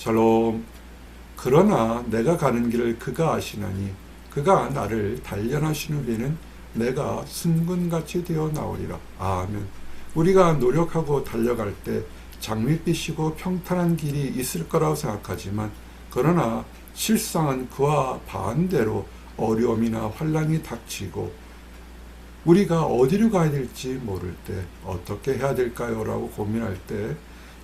샬롬. 그러나 내가 가는 길을 그가 아시나니 그가 나를 단련하신 후에는 내가 순금같이 되어 나오리라. 아멘. 우리가 노력하고 달려갈 때 장밋빛이고 평탄한 길이 있을 거라고 생각하지만, 그러나 실상은 그와 반대로 어려움이나 환란이 닥치고 우리가 어디로 가야 될지 모를 때 어떻게 해야 될까요? 라고 고민할 때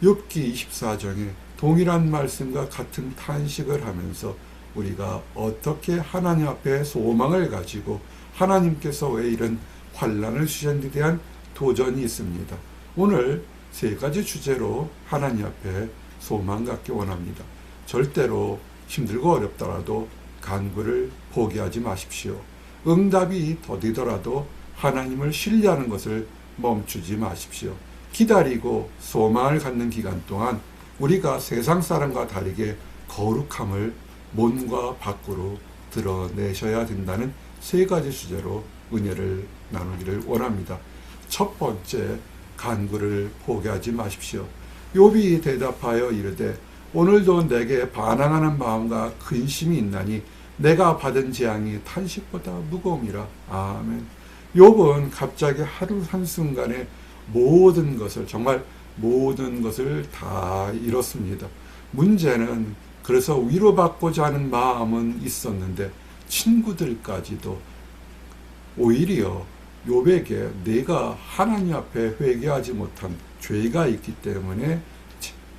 욥기 24장에 동일한 말씀과 같은 탄식을 하면서 우리가 어떻게 하나님 앞에 소망을 가지고 하나님께서 왜 이런 환란을 주셨는지에 대한 도전이 있습니다. 오늘 세 가지 주제로 하나님 앞에 소망 갖기 원합니다. 절대로 힘들고 어렵더라도 간구를 포기하지 마십시오. 응답이 더디더라도 하나님을 신뢰하는 것을 멈추지 마십시오. 기다리고 소망을 갖는 기간 동안 우리가 세상 사람과 다르게 거룩함을 몸과 밖으로 드러내셔야 된다는 세 가지 주제로 은혜를 나누기를 원합니다. 첫 번째, 간구를 포기하지 마십시오. 욥이 대답하여 이르되 오늘도 내게 반항하는 마음과 근심이 있나니 내가 받은 재앙이 탄식보다 무거움이라. 아멘. 욥은 갑자기 하루 한순간에 모든 것을, 정말 모든 것을 다 잃었습니다. 문제는 그래서 위로받고자 하는 마음은 있었는데 친구들까지도 오히려 욥에게 내가 하나님 앞에 회개하지 못한 죄가 있기 때문에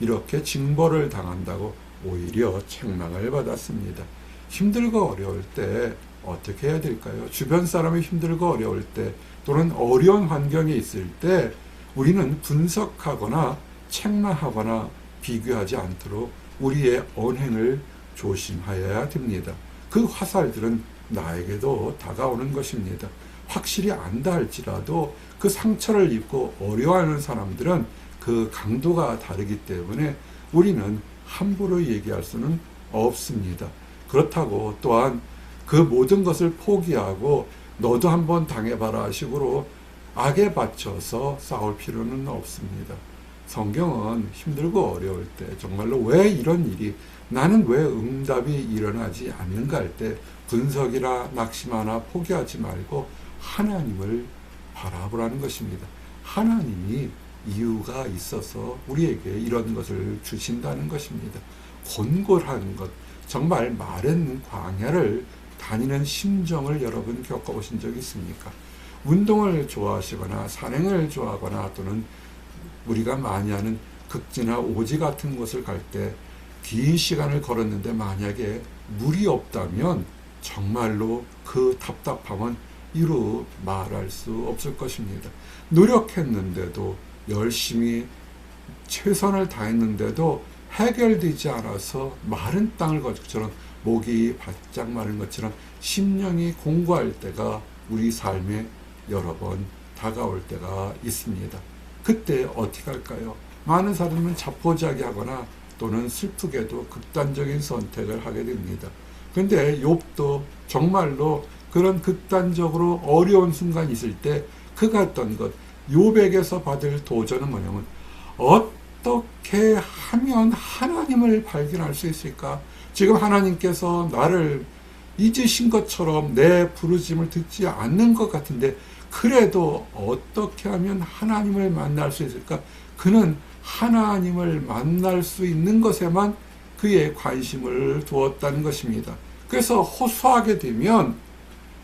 이렇게 징벌을 당한다고 오히려 책망을 받았습니다. 힘들고 어려울 때 어떻게 해야 될까요? 주변 사람이 힘들고 어려울 때 또는 어려운 환경에 있을 때 우리는 분석하거나 책망하거나 비교하지 않도록 우리의 언행을 조심하여야 됩니다. 그 화살들은 나에게도 다가오는 것입니다. 확실히 안다 할지라도 그 상처를 입고 어려워하는 사람들은 그 강도가 다르기 때문에 우리는 함부로 얘기할 수는 없습니다. 그렇다고 또한 그 모든 것을 포기하고 너도 한번 당해봐라 식으로 악에 바쳐서 싸울 필요는 없습니다. 성경은 힘들고 어려울 때 정말로 왜 이런 일이, 나는 왜 응답이 일어나지 않는가 할 때 분석이나 낙심하나 포기하지 말고 하나님을 바라보라는 것입니다. 하나님이 이유가 있어서 우리에게 이런 것을 주신다는 것입니다. 곤골한 것, 정말 마른 광야를 다니는 심정을 여러분 겪어보신 적 있습니까? 운동을 좋아하시거나 산행을 좋아하거나 또는 우리가 많이 하는 극지나 오지 같은 곳을 갈 때 긴 시간을 걸었는데 만약에 물이 없다면 정말로 그 답답함은 이루 말할 수 없을 것입니다. 노력했는데도 열심히 최선을 다했는데도 해결되지 않아서 마른 땅을 것처럼 목이 바짝 마른 것처럼 심령이 공고할 때가 우리 삶에 여러 번 다가올 때가 있습니다. 그때 어떻게 할까요? 많은 사람은 자포자기하거나 또는 슬프게도 극단적인 선택을 하게 됩니다. 그런데 욥도 정말로 그런 극단적으로 어려운 순간이 있을 때 그가 했던 것, 욥에게서 받을 도전은 뭐냐면 어떻게 하면 하나님을 발견할 수 있을까? 지금 하나님께서 나를 잊으신 것처럼 내 부르심을 듣지 않는 것 같은데 그래도 어떻게 하면 하나님을 만날 수 있을까? 그는 하나님을 만날 수 있는 것에만 그의 관심을 두었다는 것입니다. 그래서 호소하게 되면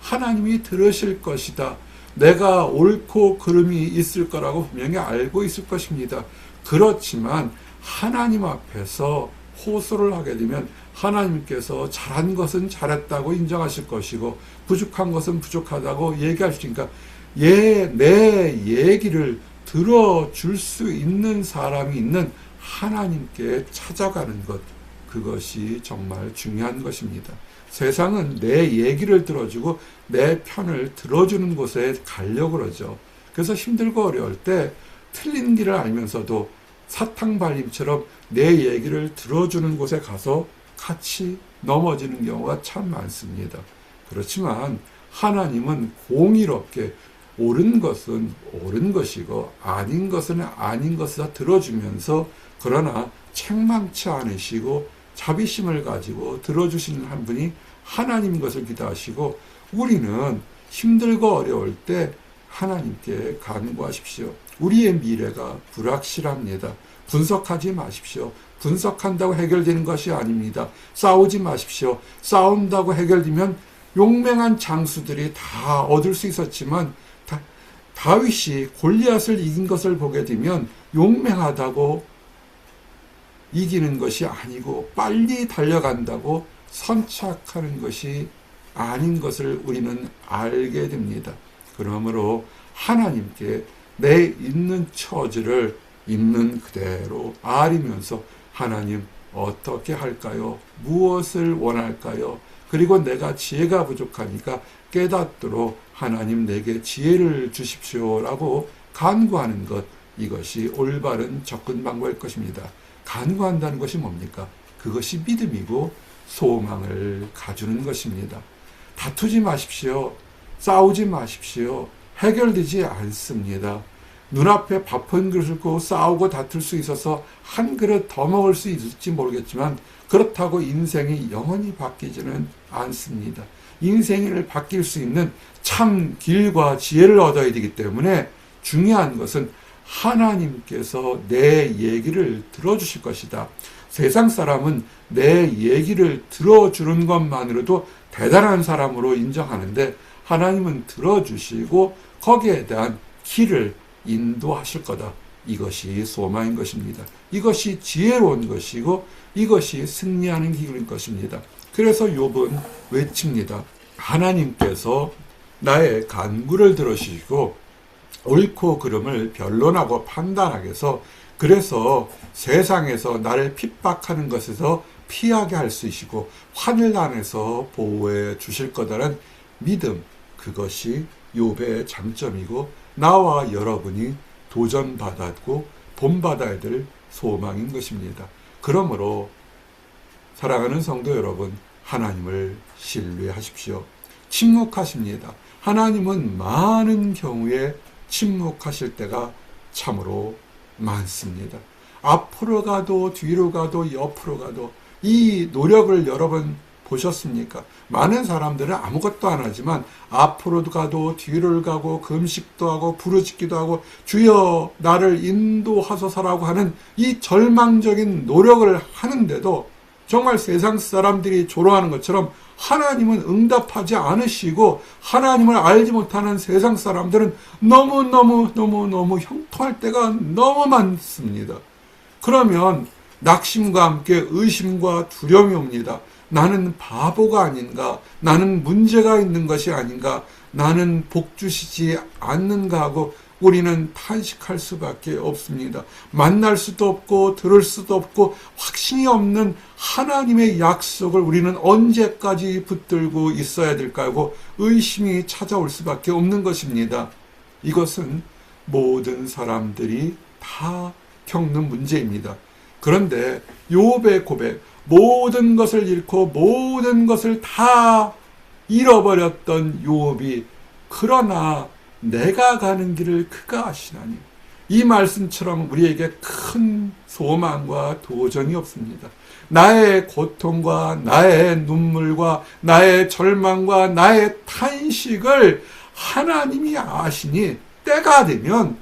하나님이 들으실 것이다. 내가 옳고 그름이 있을 거라고 분명히 알고 있을 것입니다. 그렇지만 하나님 앞에서 호소를 하게 되면 하나님께서 잘한 것은 잘했다고 인정하실 것이고 부족한 것은 부족하다고 얘기하시니까 내 얘기를 들어줄 수 있는 사람이 있는 하나님께 찾아가는 것, 그것이 정말 중요한 것입니다. 세상은 내 얘기를 들어주고 내 편을 들어주는 곳에 가려고 그러죠. 그래서 힘들고 어려울 때 틀린 길을 알면서도 사탕발림처럼 내 얘기를 들어주는 곳에 가서 같이 넘어지는 경우가 참 많습니다. 그렇지만 하나님은 공의롭게 옳은 것은 옳은 것이고 아닌 것은 아닌 것을 다 들어주면서 그러나 책망치 않으시고 자비심을 가지고 들어주시는 한 분이 하나님인 것을 기도하시고, 우리는 힘들고 어려울 때 하나님께 간구하십시오. 우리의 미래가 불확실합니다. 분석하지 마십시오. 분석한다고 해결되는 것이 아닙니다. 싸우지 마십시오. 싸운다고 해결되면 용맹한 장수들이 다 얻을 수 있었지만, 다윗이 골리앗을 이긴 것을 보게 되면 용맹하다고 이기는 것이 아니고 빨리 달려간다고 선착하는 것이 아닌 것을 우리는 알게 됩니다. 그러므로 하나님께 내 있는 처지를 있는 그대로 아리면서, 하나님 어떻게 할까요? 무엇을 원할까요? 그리고 내가 지혜가 부족하니까 깨닫도록 하나님 내게 지혜를 주십시오라고 간구하는 것, 이것이 올바른 접근 방법일 것입니다. 간구한다는 것이 뭡니까? 그것이 믿음이고 소망을 가주는 것입니다. 다투지 마십시오. 싸우지 마십시오. 해결되지 않습니다. 눈앞에 밥 한 그릇을 고 싸우고 다툴 수 있어서 한 그릇 더 먹을 수 있을지 모르겠지만, 그렇다고 인생이 영원히 바뀌지는 않습니다. 인생을 바뀔 수 있는 참 길과 지혜를 얻어야 되기 때문에 중요한 것은 하나님께서 내 얘기를 들어주실 것이다. 세상 사람은 내 얘기를 들어주는 것만으로도 대단한 사람으로 인정하는데, 하나님은 들어주시고 거기에 대한 길을 인도하실 거다. 이것이 소망인 것입니다. 이것이 지혜로운 것이고 이것이 승리하는 길인 것입니다. 그래서 욥은 외칩니다. 하나님께서 나의 간구를 들으시고 옳고 그름을 변론하고 판단하게 해서, 그래서 세상에서 나를 핍박하는 것에서 피하게 할 수 있시고 하늘나라에서 보호해 주실 거다라는 믿음, 그것이 욥의 장점이고 나와 여러분이 도전받았고 본받아야 될 소망인 것입니다. 그러므로 사랑하는 성도 여러분, 하나님을 신뢰하십시오. 침묵하십니다. 하나님은 많은 경우에 침묵하실 때가 참으로 많습니다. 앞으로 가도 뒤로 가도 옆으로 가도 이 노력을 여러분 보셨습니까? 많은 사람들은 아무것도 안 하지만 앞으로도 가도 뒤를 가고 금식도 하고 부르짖기도 하고 주여 나를 인도하소서라고 하는 이 절망적인 노력을 하는데도 정말 세상 사람들이 조롱하는 것처럼 하나님은 응답하지 않으시고, 하나님을 알지 못하는 세상 사람들은 너무 형통할 때가 너무 많습니다. 그러면 낙심과 함께 의심과 두려움이 옵니다. 나는 바보가 아닌가? 나는 문제가 있는 것이 아닌가? 나는 복 주시지 않는가 하고 우리는 탄식할 수밖에 없습니다. 만날 수도 없고 들을 수도 없고 확신이 없는 하나님의 약속을 우리는 언제까지 붙들고 있어야 될까 하고 의심이 찾아올 수밖에 없는 것입니다. 이것은 모든 사람들이 다 겪는 문제입니다. 그런데 욥의 고백, 모든 것을 잃고 모든 것을 다 잃어버렸던 욥이 그러나 내가 가는 길을 그가 아시나니, 이 말씀처럼 우리에게 큰 소망과 도전이 없습니다. 나의 고통과 나의 눈물과 나의 절망과 나의 탄식을 하나님이 아시니 때가 되면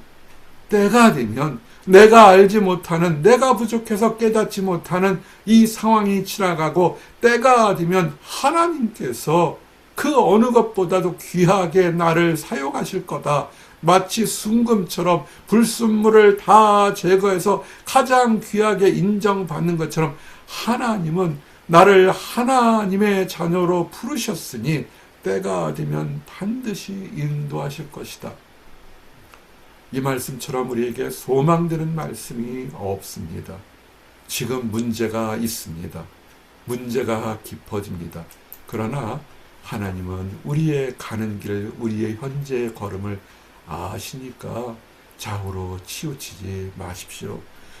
내가 알지 못하는, 내가 부족해서 깨닫지 못하는 이 상황이 지나가고 때가 되면 하나님께서 그 어느 것보다도 귀하게 나를 사용하실 거다. 마치 순금처럼 불순물을 다 제거해서 가장 귀하게 인정받는 것처럼 하나님은 나를 하나님의 자녀로 부르셨으니 때가 되면 반드시 인도하실 것이다. 이 말씀처럼 우리에게 소망되는 말씀이 없습니다. 지금 문제가 있습니다. 문제가 깊어집니다. 그러나 하나님은 우리의 가는 길, 우리의 현재의 걸음을 아시니까 좌우로 치우치지 마십시오.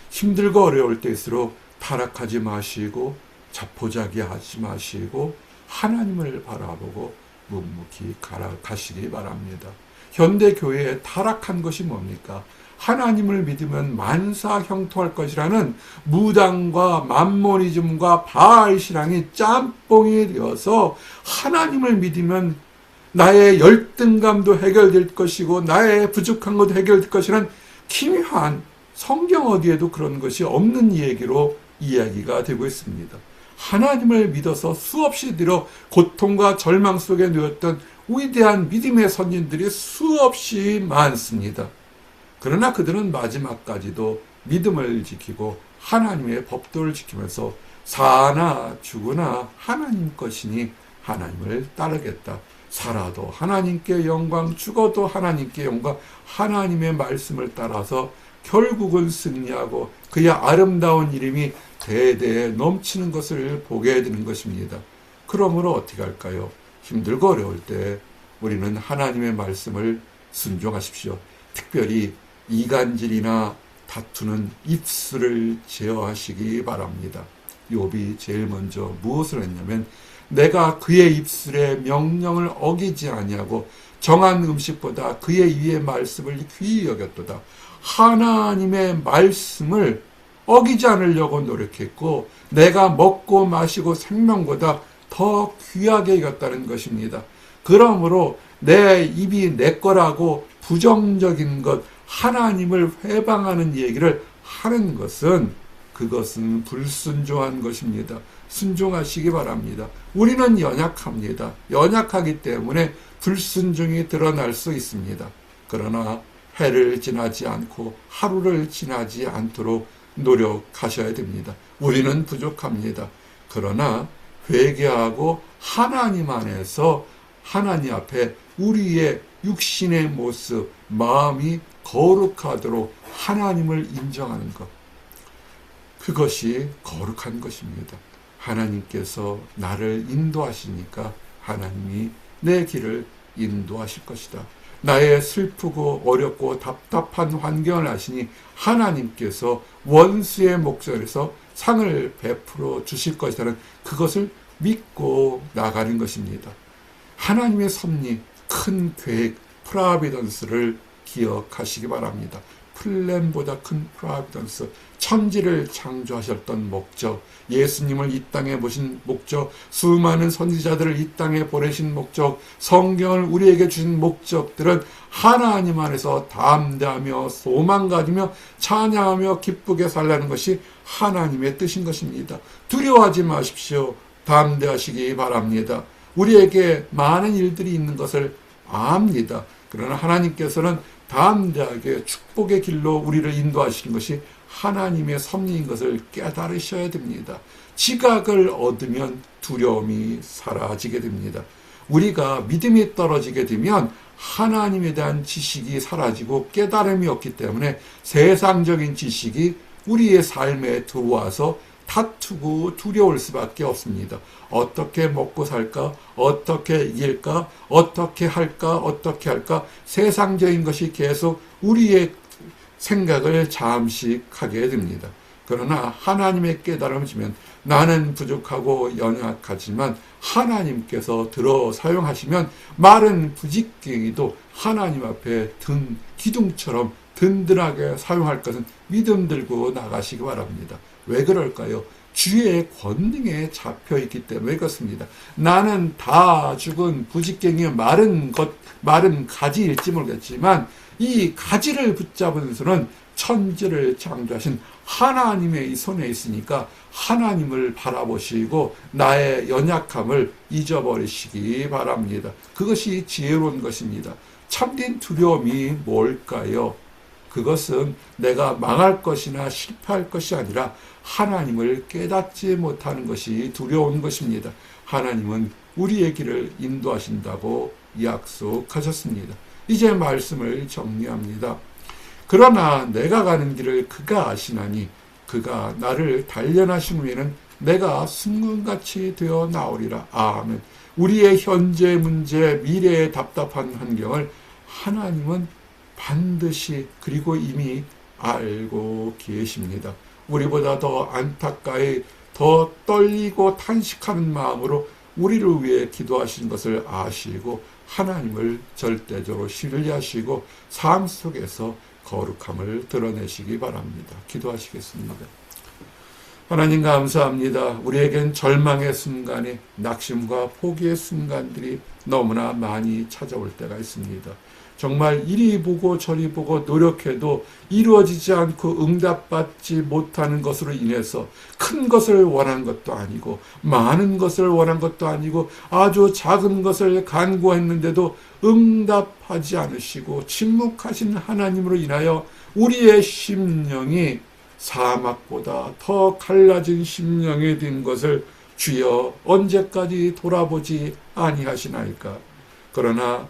힘들고 어려울 때일수록 타락하지 마시고 자포자기하지 마시고 하나님을 바라보고 묵묵히 가시기 바랍니다. 현대 교회에 타락한 것이 뭡니까? 하나님을 믿으면 만사형통할 것이라는 무당과 만모니즘과 바알신앙이 짬뽕이 되어서 하나님을 믿으면 나의 열등감도 해결될 것이고 나의 부족한 것도 해결될 것이라는 기묘한 성경 어디에도 그런 것이 없는 얘기로 이야기가 되고 있습니다. 하나님을 믿어서 수없이 들어 고통과 절망 속에 놓였던 위대한 믿음의 선진들이 수없이 많습니다. 그러나 그들은 마지막까지도 믿음을 지키고 하나님의 법도를 지키면서 사나 죽으나 하나님 것이니 하나님을 따르겠다. 살아도 하나님께 영광, 죽어도 하나님께 영광, 하나님의 말씀을 따라서 결국은 승리하고 그의 아름다운 이름이 대대에 넘치는 것을 보게 되는 것입니다. 그러므로 어떻게 할까요? 힘들고 어려울 때 우리는 하나님의 말씀을 순종하십시오. 특별히 이간질이나 다투는 입술을 제어하시기 바랍니다. 욥이 제일 먼저 무엇을 했냐면 내가 그의 입술의 명령을 어기지 아니하고 정한 음식보다 그의 입의 말씀을 귀히 여겼도다. 하나님의 말씀을 어기지 않으려고 노력했고 내가 먹고 마시고 생명보다 더 귀하게 여겼다는 것입니다. 그러므로 내 입이 내 거라고 부정적인 것, 하나님을 회방하는 얘기를 하는 것은 그것은 불순종한 것입니다. 순종하시기 바랍니다. 우리는 연약합니다. 연약하기 때문에 불순종이 드러날 수 있습니다. 그러나 해를 지나지 않고 하루를 지나지 않도록 노력하셔야 됩니다. 우리는 부족합니다. 그러나 회개하고 하나님 안에서 하나님 앞에 우리의 육신의 모습, 마음이 거룩하도록 하나님을 인정하는 것. 그것이 거룩한 것입니다. 하나님께서 나를 인도하시니까 하나님이 내 길을 인도하실 것이다. 나의 슬프고 어렵고 답답한 환경을 아시니 하나님께서 원수의 목전에서 상을 베풀어 주실 것이라는 그것을 믿고 나가는 것입니다. 하나님의 섭리, 큰 계획, 프라비던스를 기억하시기 바랍니다. 플랜보다 큰 프라비던스, 천지를 창조하셨던 목적, 예수님을 이 땅에 모신 목적, 수많은 선지자들을 이 땅에 보내신 목적, 성경을 우리에게 주신 목적들은 하나님 안에서 담대하며 소망 가지며 찬양하며 기쁘게 살라는 것이 하나님의 뜻인 것입니다. 두려워하지 마십시오. 담대하시기 바랍니다. 우리에게 많은 일들이 있는 것을 압니다. 그러나 하나님께서는 담대하게 축복의 길로 우리를 인도하시는 것이 하나님의 섭리인 것을 깨달으셔야 됩니다. 지각을 얻으면 두려움이 사라지게 됩니다. 우리가 믿음이 떨어지게 되면 하나님에 대한 지식이 사라지고 깨달음이 없기 때문에 세상적인 지식이 우리의 삶에 들어와서 다투고 두려울 수밖에 없습니다. 어떻게 먹고 살까? 어떻게 이길까? 어떻게 할까? 세상적인 것이 계속 우리의 생각을 잠식하게 됩니다. 그러나 하나님의 깨달음을 주면 나는 부족하고 연약하지만 하나님께서 들어 사용하시면 마른 부직갱이도 하나님 앞에 든 기둥처럼 든든하게 사용할 것은 믿음 들고 나가시기 바랍니다. 왜 그럴까요? 주의 권능에 잡혀 있기 때문에 그렇습니다. 나는 다 죽은 부직갱이 마른 가지일지 모르겠지만 이 가지를 붙잡은 손은 천지를 창조하신 하나님의 이 손에 있으니까 하나님을 바라보시고 나의 연약함을 잊어버리시기 바랍니다. 그것이 지혜로운 것입니다. 참된 두려움이 뭘까요? 그것은 내가 망할 것이나 실패할 것이 아니라 하나님을 깨닫지 못하는 것이 두려운 것입니다. 하나님은 우리의 길을 인도하신다고 약속하셨습니다. 이제 말씀을 정리합니다. 그러나 내가 가는 길을 그가 아시나니 그가 나를 단련하신 후에는 내가 순금같이 되어 나오리라. 아멘. 우리의 현재 문제, 미래의 답답한 환경을 하나님은 반드시 그리고 이미 알고 계십니다. 우리보다 더 안타까이 더 떨리고 탄식하는 마음으로 우리를 위해 기도하신 것을 아시고 하나님을 절대적으로 신뢰하시고 삶 속에서 거룩함을 드러내시기 바랍니다. 기도하시겠습니다. 하나님 감사합니다. 우리에겐 절망의 순간이, 낙심과 포기의 순간들이 너무나 많이 찾아올 때가 있습니다. 정말 이리 보고 저리 보고 노력해도 이루어지지 않고 응답받지 못하는 것으로 인해서 큰 것을 원한 것도 아니고 많은 것을 원한 것도 아니고 아주 작은 것을 간구했는데도 응답하지 않으시고 침묵하신 하나님으로 인하여 우리의 심령이 사막보다 더 갈라진 심령이 된 것을 주여 언제까지 돌아보지 아니하시나이까. 그러나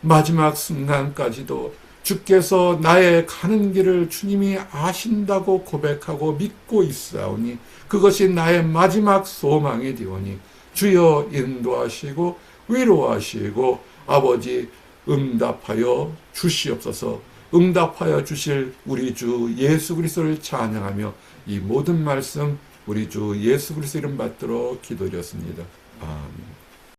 마지막 순간까지도 주께서 나의 가는 길을 주님이 아신다고 고백하고 믿고 있사오니 그것이 나의 마지막 소망이 되오니 주여 인도하시고 위로하시고 아버지 응답하여 주시옵소서. 응답하여 주실 우리 주 예수 그리스도를 찬양하며 이 모든 말씀 우리 주 예수 그리스도 이름 받들어 기도드렸습니다. 아멘.